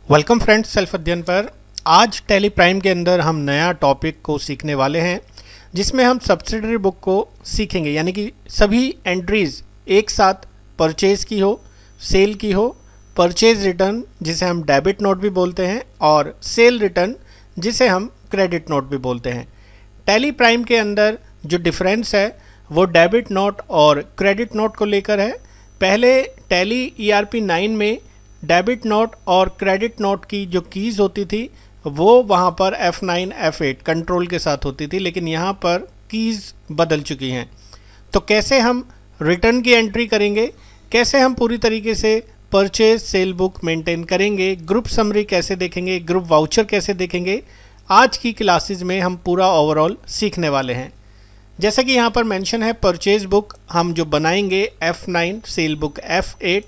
Welcome friends, self अध्ययन पर आज टैली प्राइम के अंदर हम नया टॉपिक को सीखने वाले हैं जिसमें हम सब्सिडरी बुक को सीखेंगे। यानी कि सभी एंट्रीज एक साथ परचेज की हो, सेल की हो, परचेज रिटर्न जिसे हम डेबिट नोट भी बोलते हैं और सेल रिटर्न जिसे हम क्रेडिट नोट भी बोलते हैं। टैली प्राइम के अंदर जो डिफरेंस है वो डेबिट नोट और क्रेडिट नोट को लेकर है। पहले टैली ERP 9 में डेबिट नोट और क्रेडिट नोट की जो कीज़ होती थी वो वहाँ पर F9 F8 कंट्रोल के साथ होती थी, लेकिन यहाँ पर कीज़ बदल चुकी हैं। तो कैसे हम रिटर्न की एंट्री करेंगे, कैसे हम पूरी तरीके से परचेज सेल बुक मेंटेन करेंगे, ग्रुप समरी कैसे देखेंगे, ग्रुप वाउचर कैसे देखेंगे, आज की क्लासेस में हम पूरा ओवरऑल सीखने वाले हैं। जैसा कि यहाँ पर मेंशन है, परचेज बुक हम जो बनाएंगे F9, cell book F8,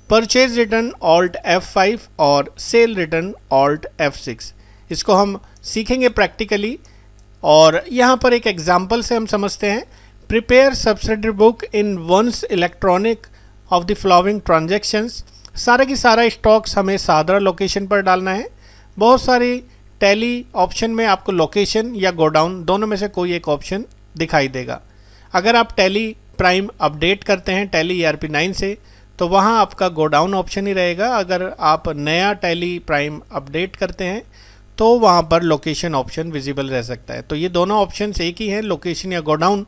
purchase return alt F5 और सेल रिटर्न ऑल्ट F6। इसको हम सीखेंगे प्रैक्टिकली और यहाँ पर एक एग्जांपल से हम समझते हैं। Prepare subsidiary book in once electronic of the flowing transactions. सारा की सारा स्टॉक्स हमें सादरा लोकेशन पर डालना है। बहुत सारी टैली ऑप्शन में आपको लोकेशन या गोडाउन दोनों में से कोई एक ऑप्शन दिखाई देगा। अगर आप टैली प्राइम अपडेट करते हैं टैली ERP 9 से तो वहाँ आपका गोडाउन ऑप्शन ही रहेगा। अगर आप नया टैली प्राइम अपडेट करते हैं तो वहाँ पर लोकेशन ऑप्शन विजिबल रह सकता है। तो ये दोनों ऑप्शन एक ही हैं, लोकेशन या गोडाउन।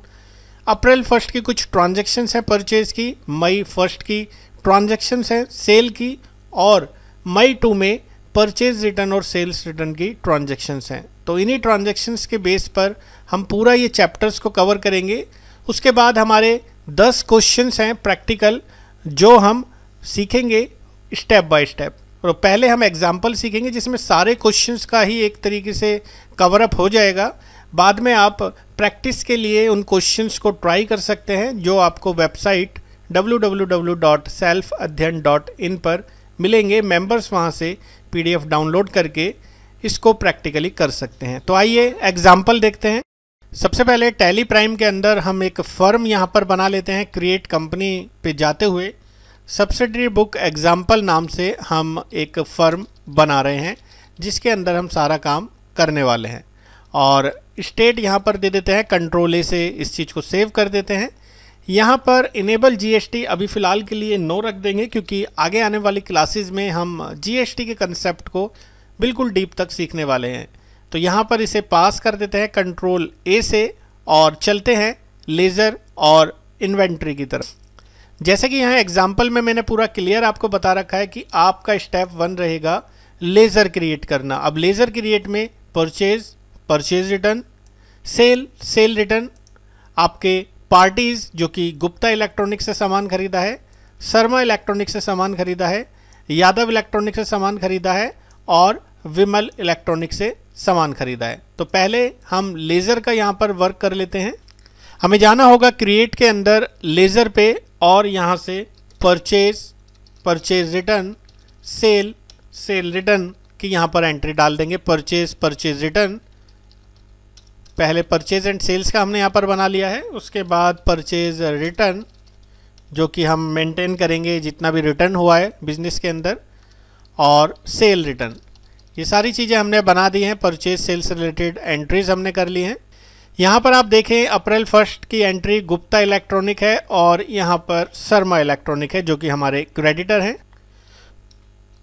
अप्रैल 1 की कुछ ट्रांजैक्शंस हैं परचेज की, मई 1 की ट्रांजैक्शंस हैं सेल की, और मई 2 में परचेज रिटर्न और सेल्स रिटर्न की ट्रांजैक्शंस हैं। तो इन्हीं ट्रांजैक्शंस के बेस पर हम पूरा ये चैप्टर्स को कवर करेंगे। उसके बाद हमारे 10 क्वेश्चंस हैं प्रैक्टिकल जो हम सीखेंगे स्टेप बाय स्टेप। और पहले हम एग्जाम्पल सीखेंगे जिसमें सारे क्वेश्चंस का ही एक तरीके से कवर अप हो जाएगा। बाद में आप प्रैक्टिस के लिए उन क्वेश्चंस को ट्राई कर सकते हैं जो आपको वेबसाइट www.selfadhyan.in पर मिलेंगे। मेंबर्स वहां से PDF डाउनलोड करके इसको प्रैक्टिकली कर सकते हैं। तो आइए एग्जाम्पल देखते हैं। सबसे पहले टैली प्राइम के अंदर हम एक फर्म यहाँ पर बना लेते हैं। क्रिएट कंपनी पे जाते हुए सब्सिडरी बुक एग्जाम्पल नाम से हम एक फर्म बना रहे हैं जिसके अंदर हम सारा काम करने वाले हैं। और स्टेट यहाँ पर दे देते हैं, कंट्रोल A से इस चीज़ को सेव कर देते हैं। यहाँ पर इनेबल GST अभी फ़िलहाल के लिए नो रख देंगे क्योंकि आगे आने वाली क्लासेस में हम GST के कंसेप्ट को बिल्कुल डीप तक सीखने वाले हैं। तो यहाँ पर इसे पास कर देते हैं कंट्रोल A से और चलते हैं लेज़र और इन्वेंट्री की तरफ। जैसे कि यहाँ एग्जाम्पल में मैंने पूरा क्लियर आपको बता रखा है कि आपका स्टेप 1 रहेगा लेज़र क्रिएट करना। अब लेज़र क्रिएट में परचेज रिटर्न, सेल रिटर्न, आपके पार्टीज़ जो कि गुप्ता इलेक्ट्रॉनिक से सामान खरीदा है, शर्मा इलेक्ट्रॉनिक से सामान खरीदा है, यादव इलेक्ट्रॉनिक से सामान खरीदा है और विमल इलेक्ट्रॉनिक से सामान खरीदा है। तो पहले हम लेज़र का यहाँ पर वर्क कर लेते हैं। हमें जाना होगा क्रिएट के अंदर लेज़र पे और यहाँ से परचेज रिटर्न, सेल रिटर्न की यहाँ पर एंट्री डाल देंगे। परचेज रिटर्न, पहले परचेज एंड सेल्स का हमने यहाँ पर बना लिया है। उसके बाद परचेज रिटर्न जो कि हम मेंटेन करेंगे जितना भी रिटर्न हुआ है बिजनेस के अंदर, और सेल रिटर्न। ये सारी चीज़ें हमने बना दी हैं। परचेज सेल्स रिलेटेड एंट्रीज हमने कर ली हैं। यहाँ पर आप देखें अप्रैल 1 की एंट्री गुप्ता इलेक्ट्रॉनिक है और यहाँ पर शर्मा इलेक्ट्रॉनिक है जो कि हमारे क्रेडिटर हैं।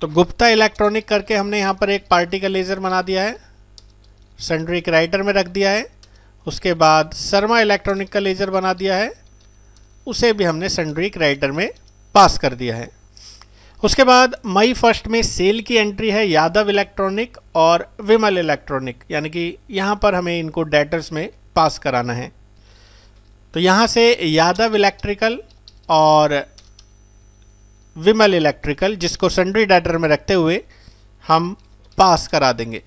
तो गुप्ता इलेक्ट्रॉनिक करके हमने यहाँ पर एक पार्टी का लेज़र बना दिया है, सन्ड्री क्रेडिटर में रख दिया है। उसके बाद शर्मा इलेक्ट्रॉनिक का लेज़र बना दिया है, उसे भी हमने सन्ड्री क्रेडिटर में पास कर दिया है। उसके बाद मई 1 में सेल की एंट्री है यादव इलेक्ट्रॉनिक और विमल इलेक्ट्रॉनिक, यानी कि यहाँ पर हमें इनको डेटर्स में पास कराना है। तो यहाँ से यादव इलेक्ट्रिकल और विमल इलेक्ट्रिकल जिसको सन्ड्री डेटर में रखते हुए हम पास करा देंगे।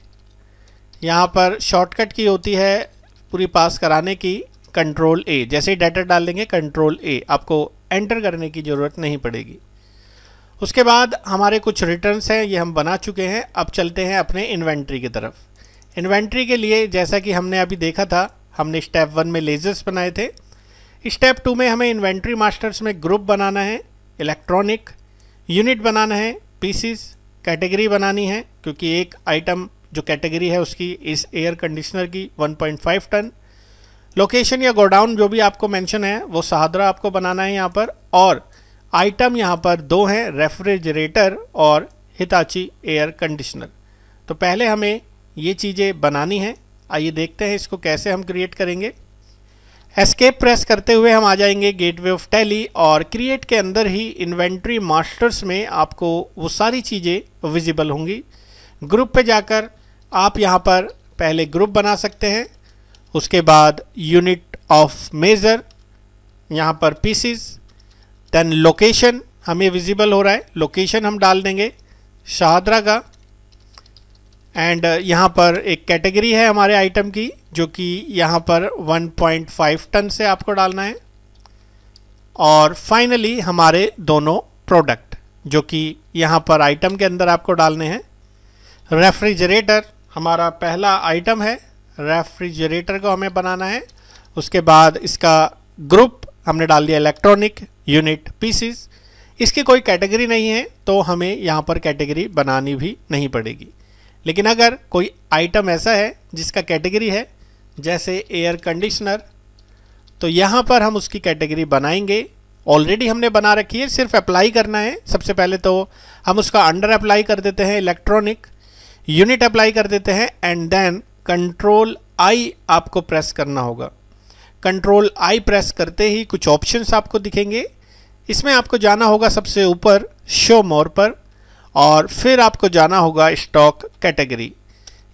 यहाँ पर शॉर्टकट की होती है पूरी पास कराने की, कंट्रोल A। जैसे ही डेटर डाल देंगे कंट्रोल A, आपको एंटर करने की ज़रूरत नहीं पड़ेगी। उसके बाद हमारे कुछ रिटर्न्स हैं, ये हम बना चुके हैं। अब चलते हैं अपने इन्वेंट्री की तरफ। इन्वेंट्री के लिए जैसा कि हमने अभी देखा था, हमने स्टेप 1 में लेजर्स बनाए थे। स्टेप 2 में हमें इन्वेंट्री मास्टर्स में ग्रुप बनाना है, इलेक्ट्रॉनिक यूनिट बनाना है, पीसीस, कैटेगरी बनानी है, क्योंकि एक आइटम जो कैटेगरी है उसकी इस एयर कंडीशनर की 1.5 टन। लोकेशन या गोडाउन जो भी आपको मेंशन है वो शाहदरा आपको बनाना है यहाँ पर। और आइटम यहाँ पर दो हैं, रेफ्रिजरेटर और हिताची एयर कंडीशनर। तो पहले हमें ये चीज़ें बनानी है। आइए देखते हैं इसको कैसे हम क्रिएट करेंगे। एस्केप प्रेस करते हुए हम आ जाएंगे गेटवे ऑफ टैली, और क्रिएट के अंदर ही इन्वेंट्री मास्टर्स में आपको वो सारी चीज़ें विजिबल होंगी। ग्रुप पे जाकर आप यहाँ पर पहले ग्रुप बना सकते हैं, उसके बाद यूनिट ऑफ मेजर, यहाँ पर पीसीज, देन लोकेशन हमें विजिबल हो रहा है, लोकेशन हम डाल देंगे शाहदरा का। एंड यहाँ पर एक कैटेगरी है हमारे आइटम की जो कि यहाँ पर 1.5 टन से आपको डालना है। और फाइनली हमारे दोनों प्रोडक्ट जो कि यहाँ पर आइटम के अंदर आपको डालने हैं। रेफ्रिजरेटर हमारा पहला आइटम है, रेफ्रिजरेटर को हमें बनाना है। उसके बाद इसका ग्रुप हमने डाल दिया इलेक्ट्रॉनिक, यूनिट पीसीज। इसकी कोई कैटेगरी नहीं है तो हमें यहाँ पर कैटेगरी बनानी भी नहीं पड़ेगी। लेकिन अगर कोई आइटम ऐसा है जिसका कैटेगरी है जैसे एयर कंडीशनर, तो यहाँ पर हम उसकी कैटेगरी बनाएंगे। ऑलरेडी हमने बना रखी है, सिर्फ अप्लाई करना है। सबसे पहले तो हम उसका अंडर अप्लाई कर देते हैं इलेक्ट्रॉनिक, यूनिट अप्लाई कर देते हैं, एंड देन कंट्रोल आई आपको प्रेस करना होगा। कंट्रोल आई प्रेस करते ही कुछ ऑप्शंस आपको दिखेंगे। इसमें आपको जाना होगा सबसे ऊपर शो मोर पर, और फिर आपको जाना होगा स्टॉक कैटेगरी।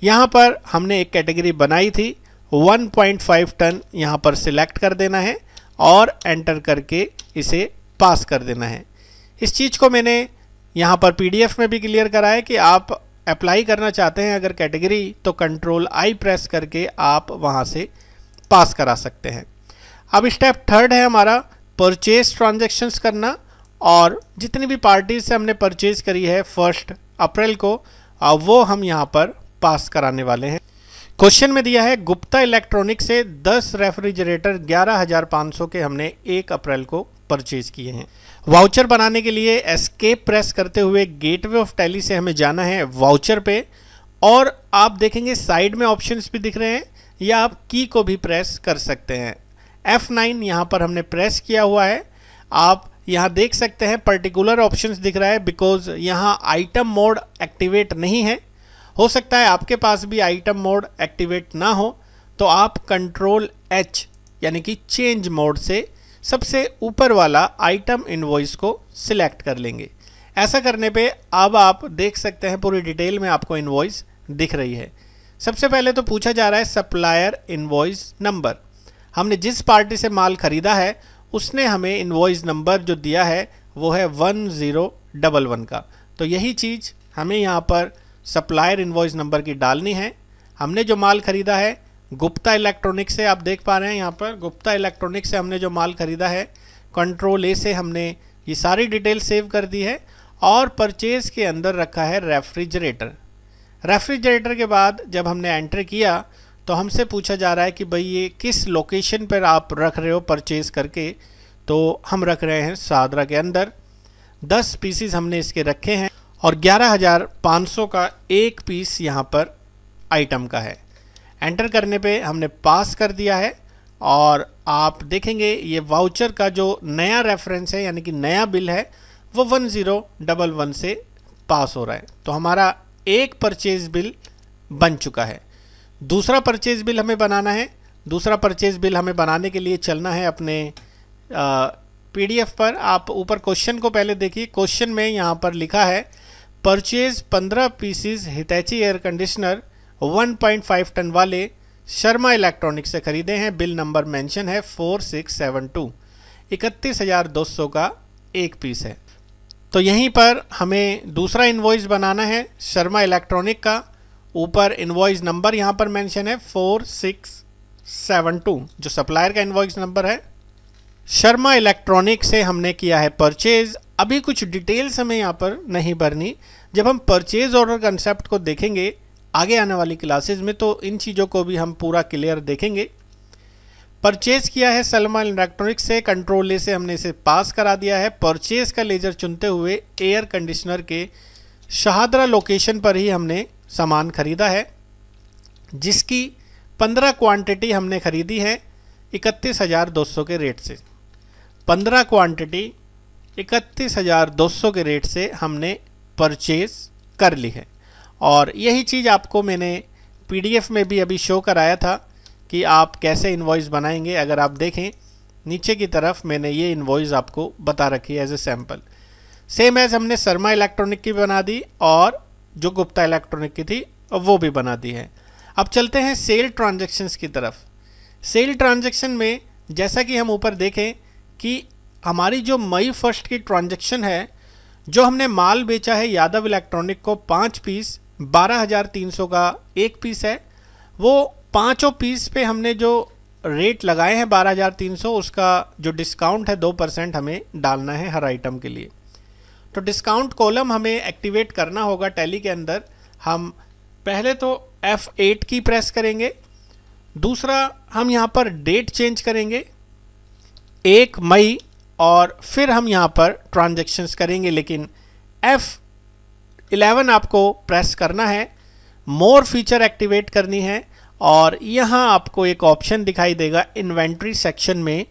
यहाँ पर हमने एक कैटेगरी बनाई थी 1.5 टन, यहाँ पर सिलेक्ट कर देना है और एंटर करके इसे पास कर देना है। इस चीज़ को मैंने यहाँ पर पीडीएफ में भी क्लियर करा है कि आप अप्लाई करना चाहते हैं अगर कैटेगरी, तो कंट्रोल आई प्रेस करके आप वहाँ से पास करा सकते हैं। अब स्टेप थर्ड है हमारा परचेज ट्रांजैक्शंस करना, और जितनी भी पार्टीज से हमने परचेज करी है 1 अप्रैल को, वो हम यहाँ पर पास कराने वाले हैं। क्वेश्चन में दिया है गुप्ता इलेक्ट्रॉनिक से 10 रेफ्रिजरेटर 11,500 के हमने 1 अप्रैल को परचेज किए हैं। वाउचर बनाने के लिए एस्केप प्रेस करते हुए गेटवे ऑफ टैली से हमें जाना है वाउचर पे, और आप देखेंगे साइड में ऑप्शंस भी दिख रहे हैं, या आप की को भी प्रेस कर सकते हैं। F9 यहाँ पर हमने प्रेस किया हुआ है। आप यहाँ देख सकते हैं पर्टिकुलर ऑप्शंस दिख रहा है, बिकॉज यहाँ आइटम मोड एक्टिवेट नहीं है। हो सकता है आपके पास भी आइटम मोड एक्टिवेट ना हो, तो आप कंट्रोल H यानी कि चेंज मोड से सबसे ऊपर वाला आइटम इनवॉइस को सिलेक्ट कर लेंगे। ऐसा करने पे अब आप देख सकते हैं पूरी डिटेल में आपको इनवॉइस दिख रही है। सबसे पहले तो पूछा जा रहा है सप्लायर इनवॉइस नंबर। हमने जिस पार्टी से माल खरीदा है उसने हमें इनवॉइस नंबर जो दिया है वो है 1011 का। तो यही चीज़ हमें यहाँ पर सप्लायर इनवॉइस नंबर की डालनी है। हमने जो माल खरीदा है गुप्ता इलेक्ट्रॉनिक से, आप देख पा रहे हैं यहाँ पर गुप्ता इलेक्ट्रॉनिक से हमने जो माल खरीदा है, कंट्रोल ए से हमने ये सारी डिटेल सेव कर दी है, और परचेज के अंदर रखा है रेफ्रिजरेटर। रेफ्रिजरेटर के बाद जब हमने एंटर किया तो हमसे पूछा जा रहा है कि भाई ये किस लोकेशन पर आप रख रहे हो परचेज करके, तो हम रख रहे हैं शाहदरा के अंदर। 10 पीसीस हमने इसके रखे हैं, और 11,500 का एक पीस यहाँ पर आइटम का है। एंटर करने पे हमने पास कर दिया है, और आप देखेंगे ये वाउचर का जो नया रेफरेंस है यानी कि नया बिल है वो 1011 से पास हो रहा है। तो हमारा एक परचेज बिल बन चुका है। दूसरा परचेज बिल हमें बनाना है। दूसरा परचेज बिल हमें बनाने के लिए चलना है अपने पीडीएफ पर। आप ऊपर क्वेश्चन को पहले देखिए। क्वेश्चन में यहाँ पर लिखा है purchase 15 pieces Hitachi air conditioner 1.5 ton वाले शर्मा इलेक्ट्रॉनिक से खरीदे हैं। बिल नंबर मेंशन है 4672, 31,200 का एक पीस है। तो यहीं पर हमें दूसरा इनवॉइस बनाना है शर्मा इलेक्ट्रॉनिक का। ऊपर इनवॉइस नंबर यहाँ पर मेंशन है 4672, जो सप्लायर का इनवॉइस नंबर है। शर्मा इलेक्ट्रॉनिक से हमने किया है परचेज। अभी कुछ डिटेल्स हमें यहाँ पर नहीं भरनी। जब हम परचेज ऑर्डर कंसेप्ट को देखेंगे आगे आने वाली क्लासेस में, तो इन चीज़ों को भी हम पूरा क्लियर देखेंगे। परचेज किया है शर्मा इलेक्ट्रॉनिक से, कंट्रोल ए से हमने इसे पास करा दिया है। परचेज का लेजर चुनते हुए एयर कंडीशनर के शहादरा लोकेशन पर ही हमने सामान खरीदा है, जिसकी 15 क्वांटिटी हमने खरीदी है 31,200 के रेट से। 15 क्वांटिटी 31,200 के रेट से हमने परचेज कर ली है। और यही चीज़ आपको मैंने पीडीएफ में भी अभी शो कराया था कि आप कैसे इनवॉइस बनाएंगे। अगर आप देखें नीचे की तरफ मैंने ये इनवॉइस आपको बता रखी है as a sample. Same as हमने शर्मा इलेक्ट्रॉनिक की बना दी और जो गुप्ता इलेक्ट्रॉनिक की थी वो भी बना दी है। अब चलते हैं सेल ट्रांजैक्शंस की तरफ। सेल ट्रांजैक्शन में जैसा कि हम ऊपर देखें कि हमारी जो मई 1 की ट्रांजैक्शन है, जो हमने माल बेचा है यादव इलेक्ट्रॉनिक को 5 पीस 12,300 का एक पीस है, वो पाँचों पीस पे हमने जो रेट लगाए हैं 12,300, उसका जो डिस्काउंट है 2% हमें डालना है हर आइटम के लिए। तो डिस्काउंट कॉलम हमें एक्टिवेट करना होगा टैली के अंदर। हम पहले तो F8 की प्रेस करेंगे, दूसरा हम यहाँ पर डेट चेंज करेंगे 1 मई, और फिर हम यहाँ पर ट्रांजैक्शंस करेंगे, लेकिन F11 आपको प्रेस करना है, मोर फीचर एक्टिवेट करनी है, और यहाँ आपको एक ऑप्शन दिखाई देगा इन्वेंट्री सेक्शन में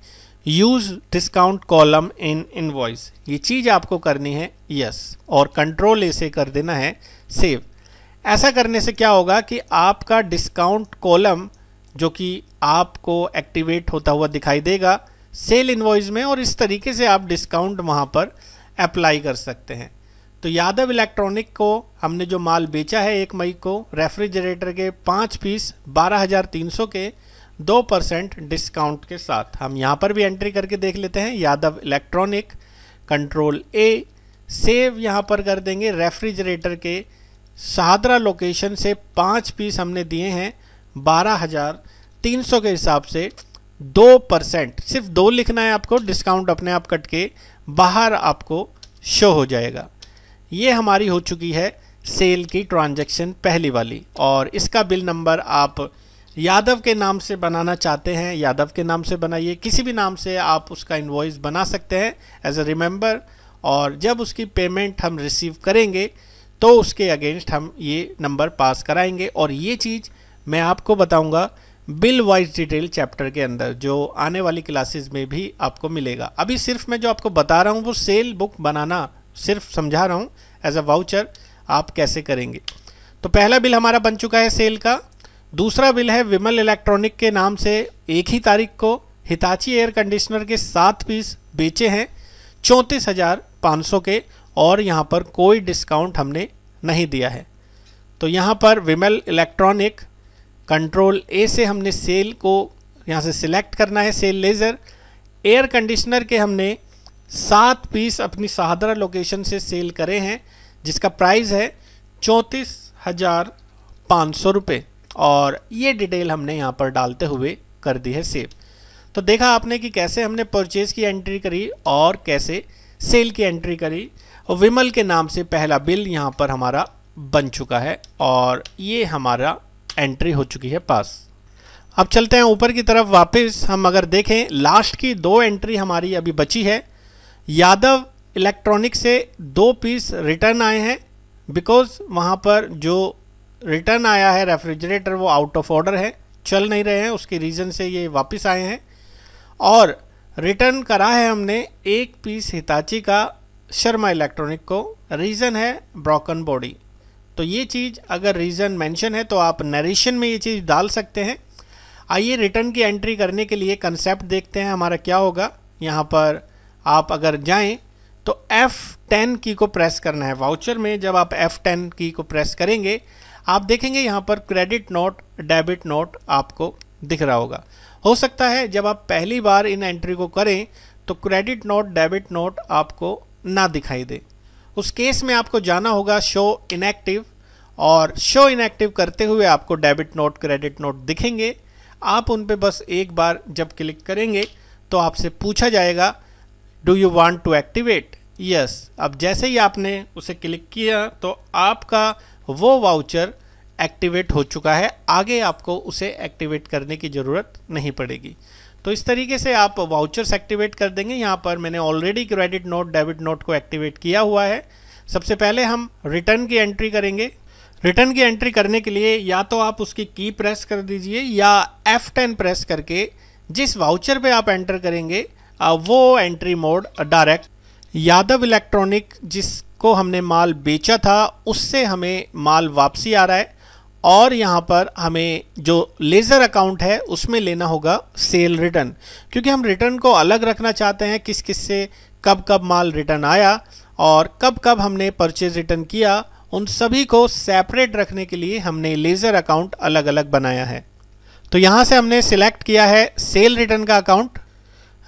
use discount column in invoice. ये चीज़ आपको करनी है यस, और कंट्रोल ए से कर देना है सेव। ऐसा करने से क्या होगा कि आपका डिस्काउंट कॉलम जो कि आपको एक्टिवेट होता हुआ दिखाई देगा सेल इनवॉइस में, और इस तरीके से आप डिस्काउंट वहाँ पर अप्लाई कर सकते हैं। तो यादव इलेक्ट्रॉनिक को हमने जो माल बेचा है 1 मई को रेफ्रिजरेटर के 5 पीस 12,300 के 2% डिस्काउंट के साथ, हम यहाँ पर भी एंट्री करके देख लेते हैं यादव इलेक्ट्रॉनिक, कंट्रोल ए, सेव यहाँ पर कर देंगे। रेफ्रिजरेटर के शहादरा लोकेशन से 5 पीस हमने दिए हैं 12,300 के हिसाब से 2%, सिर्फ 2 लिखना है आपको, डिस्काउंट अपने आप कट के बाहर आपको शो हो जाएगा। ये हमारी हो चुकी है सेल की ट्रांजैक्शन पहली वाली, और इसका बिल नंबर आप यादव के नाम से बनाना चाहते हैं यादव के नाम से बनाइए, किसी भी नाम से आप उसका इनवॉइस बना सकते हैं एज अ रिमेंबर, और जब उसकी पेमेंट हम रिसीव करेंगे तो उसके अगेंस्ट हम ये नंबर पास कराएंगे। और ये चीज़ मैं आपको बताऊंगा बिल वाइज डिटेल चैप्टर के अंदर, जो आने वाली क्लासेस में भी आपको मिलेगा। अभी सिर्फ मैं जो आपको बता रहा हूँ वो सेल बुक बनाना सिर्फ समझा रहा हूँ एज अ वाउचर आप कैसे करेंगे। तो पहला बिल हमारा बन चुका है सेल का। दूसरा बिल है विमल इलेक्ट्रॉनिक के नाम से एक ही तारीख को हिताची एयर कंडीशनर के 7 पीस बेचे हैं 34,500 के, और यहाँ पर कोई डिस्काउंट हमने नहीं दिया है। तो यहाँ पर विमल इलेक्ट्रॉनिक कंट्रोल ए से हमने सेल को यहाँ से सिलेक्ट करना है, सेल लेज़र। एयर कंडीशनर के हमने 7 पीस अपनी शहादरा लोकेशन से सेल करे हैं, जिसका प्राइस है 34,500 रुपये, और ये डिटेल हमने यहाँ पर डालते हुए कर दी है सेव। तो देखा आपने कि कैसे हमने परचेज़ की एंट्री करी और कैसे सेल की एंट्री करी। और विमल के नाम से पहला बिल यहाँ पर हमारा बन चुका है, और ये हमारा एंट्री हो चुकी है पास। अब चलते हैं ऊपर की तरफ वापस। हम अगर देखें लास्ट की 2 एंट्री हमारी अभी बची है। यादव इलेक्ट्रॉनिक से 2 पीस रिटर्न आए हैं, बिकॉज वहाँ पर जो रिटर्न आया है रेफ्रिजरेटर वो आउट ऑफ ऑर्डर है, चल नहीं रहे हैं, उसके रीज़न से ये वापस आए हैं। और रिटर्न करा है हमने 1 पीस हिताची का शर्मा इलेक्ट्रॉनिक को, रीज़न है ब्रोकन बॉडी। तो ये चीज़ अगर रीज़न मेंशन है तो आप नरेशन में ये चीज़ डाल सकते हैं। आइए रिटर्न की एंट्री करने के लिए कंसेप्ट देखते हैं हमारा क्या होगा। यहाँ पर आप अगर जाएं तो F10 की को प्रेस करना है। वाउचर में जब आप F10 की को प्रेस करेंगे आप देखेंगे यहाँ पर क्रेडिट नोट डेबिट नोट आपको दिख रहा होगा। हो सकता है जब आप पहली बार इन एंट्री को करें तो क्रेडिट नोट डेबिट नोट आपको ना दिखाई दे। उस केस में आपको जाना होगा शो इनएक्टिव, और शो इनएक्टिव करते हुए आपको डेबिट नोट क्रेडिट नोट दिखेंगे। आप उन पे बस एक बार जब क्लिक करेंगे तो आपसे पूछा जाएगा do you want to activate, yes. अब जैसे ही आपने उसे क्लिक किया तो आपका वो वाउचर एक्टिवेट हो चुका है, आगे आपको उसे एक्टिवेट करने की ज़रूरत नहीं पड़ेगी। तो इस तरीके से आप वाउचर्स एक्टिवेट कर देंगे। यहाँ पर मैंने already credit note debit note को एक्टिवेट किया हुआ है। सबसे पहले हम रिटर्न की एंट्री करेंगे। रिटर्न की एंट्री करने के लिए या तो आप उसकी की प्रेस कर दीजिए या F10 प्रेस करके जिस वाउचर पे आप एंटर करेंगे वो entry mode direct Yadav electronic जिसको हमने माल बेचा था उससे हमें माल वापसी आ रहा है, और यहाँ पर हमें जो लेज़र अकाउंट है उसमें लेना होगा सेल रिटर्न, क्योंकि हम रिटर्न को अलग रखना चाहते हैं किस किस से कब कब माल रिटर्न आया और कब कब हमने परचेज रिटर्न किया, उन सभी को सेपरेट रखने के लिए हमने लेज़र अकाउंट अलग अलग बनाया है। तो यहाँ से हमने सिलेक्ट किया है सेल रिटर्न का अकाउंट।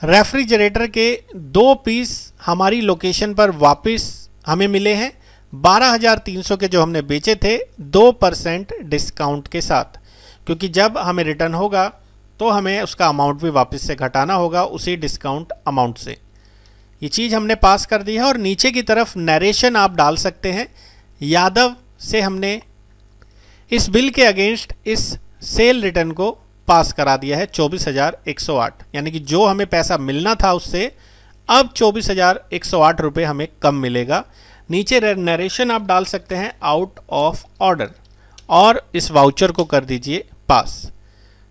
रेफ्रिजरेटर के 2 पीस हमारी लोकेशन पर वापस हमें मिले हैं 12,300 के जो हमने बेचे थे 2% डिस्काउंट के साथ, क्योंकि जब हमें रिटर्न होगा तो हमें उसका अमाउंट भी वापस से घटाना होगा उसी डिस्काउंट अमाउंट से। ये चीज़ हमने पास कर दी है और नीचे की तरफ नरेशन आप डाल सकते हैं। यादव से हमने इस बिल के अगेंस्ट इस सेल रिटर्न को पास करा दिया है 24,108, यानी कि जो हमें पैसा मिलना था उससे अब 24,108 रुपये हमें कम मिलेगा। नीचे नरेशन आप डाल सकते हैं आउट ऑफ ऑर्डर और इस वाउचर को कर दीजिए पास।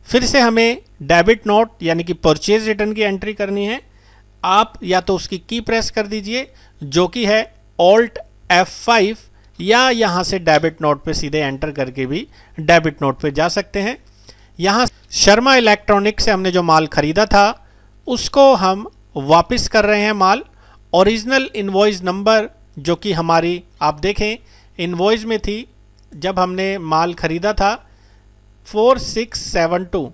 फिर से हमें डेबिट नोट यानी कि परचेज रिटर्न की एंट्री करनी है। आप या तो उसकी की प्रेस कर दीजिए जो कि है Alt F5, या यहाँ से डेबिट नोट पे सीधे एंटर करके भी डेबिट नोट पे जा सकते हैं। यहाँ शर्मा इलेक्ट्रॉनिक से हमने जो माल खरीदा था उसको हम वापस कर रहे हैं माल। ओरिजिनल इनवॉइस नंबर जो कि हमारी आप देखें इनवॉइस में थी जब हमने माल खरीदा था 4672,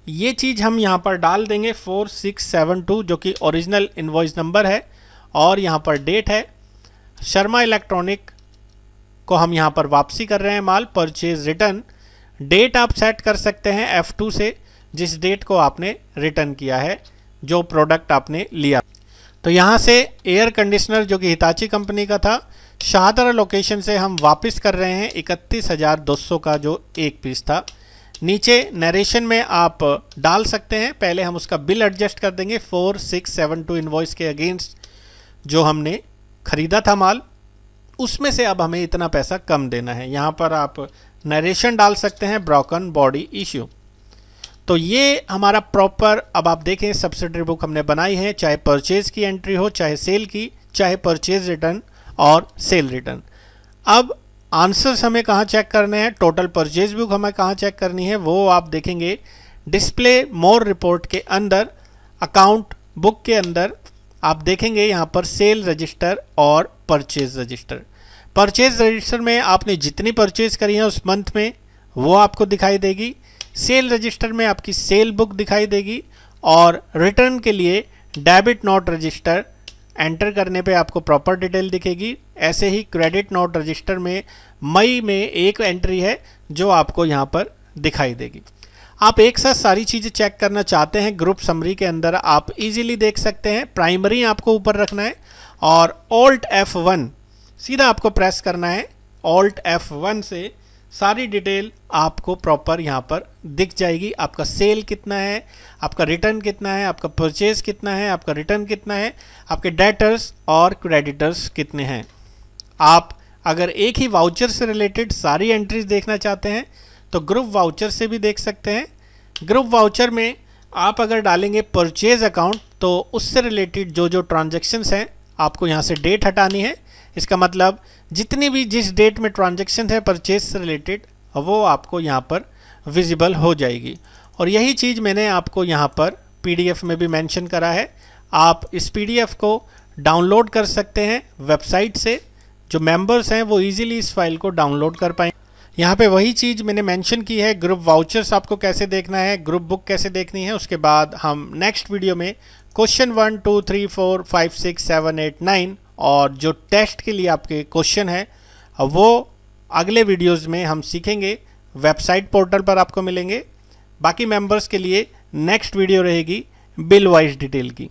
ये चीज़ हम यहाँ पर डाल देंगे 4672 जो कि ओरिजिनल इनवॉइस नंबर है, और यहाँ पर डेट है शर्मा इलेक्ट्रॉनिक को हम यहाँ पर वापसी कर रहे हैं माल परचेज रिटर्न। डेट आप सेट कर सकते हैं F2 से जिस डेट को आपने रिटर्न किया है जो प्रोडक्ट आपने लिया। तो यहाँ से एयर कंडीशनर जो कि हिताची कंपनी का था शाहदरा लोकेशन से हम वापस कर रहे हैं 31,200 का जो एक पीस था। नीचे नरेशन में आप डाल सकते हैं, पहले हम उसका बिल एडजस्ट कर देंगे 4672 इनवॉइस के अगेंस्ट जो हमने खरीदा था माल, उसमें से अब हमें इतना पैसा कम देना है। यहाँ पर आप नरेशन डाल सकते हैं ब्रोकन बॉडी इश्यू। तो ये हमारा प्रॉपर अब आप देखें सब्सिडरी बुक हमने बनाई है, चाहे परचेज की एंट्री हो, चाहे सेल की, चाहे परचेज रिटर्न और सेल रिटर्न। अब आंसर्स हमें कहाँ चेक करने हैं, टोटल परचेज बुक हमें कहाँ चेक करनी है वो आप देखेंगे डिस्प्ले मोर रिपोर्ट के अंदर अकाउंट बुक के अंदर आप देखेंगे यहाँ पर सेल रजिस्टर और परचेज रजिस्टर। परचेज रजिस्टर में आपने जितनी परचेज करी है उस मंथ में वो आपको दिखाई देगी, सेल रजिस्टर में आपकी सेल बुक दिखाई देगी, और रिटर्न के लिए डेबिट नोट रजिस्टर एंटर करने पे आपको प्रॉपर डिटेल दिखेगी। ऐसे ही क्रेडिट नोट रजिस्टर में मई में एक एंट्री है जो आपको यहाँ पर दिखाई देगी। आप एक साथ सारी चीज़ें चेक करना चाहते हैं ग्रुप समरी के अंदर आप इजीली देख सकते हैं। प्राइमरी आपको ऊपर रखना है और Alt F1 सीधा आपको प्रेस करना है। Alt F1 से सारी डिटेल आपको प्रॉपर यहाँ पर दिख जाएगी। आपका सेल कितना है, आपका रिटर्न कितना है, आपका परचेज कितना है, आपका रिटर्न कितना है, आपके डेटर्स और क्रेडिटर्स कितने हैं। आप अगर एक ही वाउचर से रिलेटेड सारी एंट्रीज देखना चाहते हैं तो ग्रुप वाउचर से भी देख सकते हैं। ग्रुप वाउचर में आप अगर डालेंगे परचेज अकाउंट तो उससे रिलेटेड जो जो ट्रांजैक्शंस हैं आपको यहाँ से डेट हटानी है। इसका मतलब जितनी भी जिस डेट में ट्रांजैक्शन है परचेज से रिलेटेड वो आपको यहाँ पर विजिबल हो जाएगी। और यही चीज़ मैंने आपको यहाँ पर PDF में भी मेंशन करा है। आप इस PDF को डाउनलोड कर सकते हैं वेबसाइट से, जो मेंबर्स हैं वो इजीली इस फाइल को डाउनलोड कर पाएंगे। यहाँ पे वही चीज़ मैंने मेंशन की है, ग्रुप वाउचर्स आपको कैसे देखना है, ग्रुप बुक कैसे देखनी है। उसके बाद हम नेक्स्ट वीडियो में क्वेश्चन 1 2 3 4 5 6 7 8 9 और जो टेस्ट के लिए आपके क्वेश्चन है वो अगले वीडियोस में हम सीखेंगे। वेबसाइट पोर्टल पर आपको मिलेंगे। बाकी मेंबर्स के लिए नेक्स्ट वीडियो रहेगी बिल वाइज डिटेल की।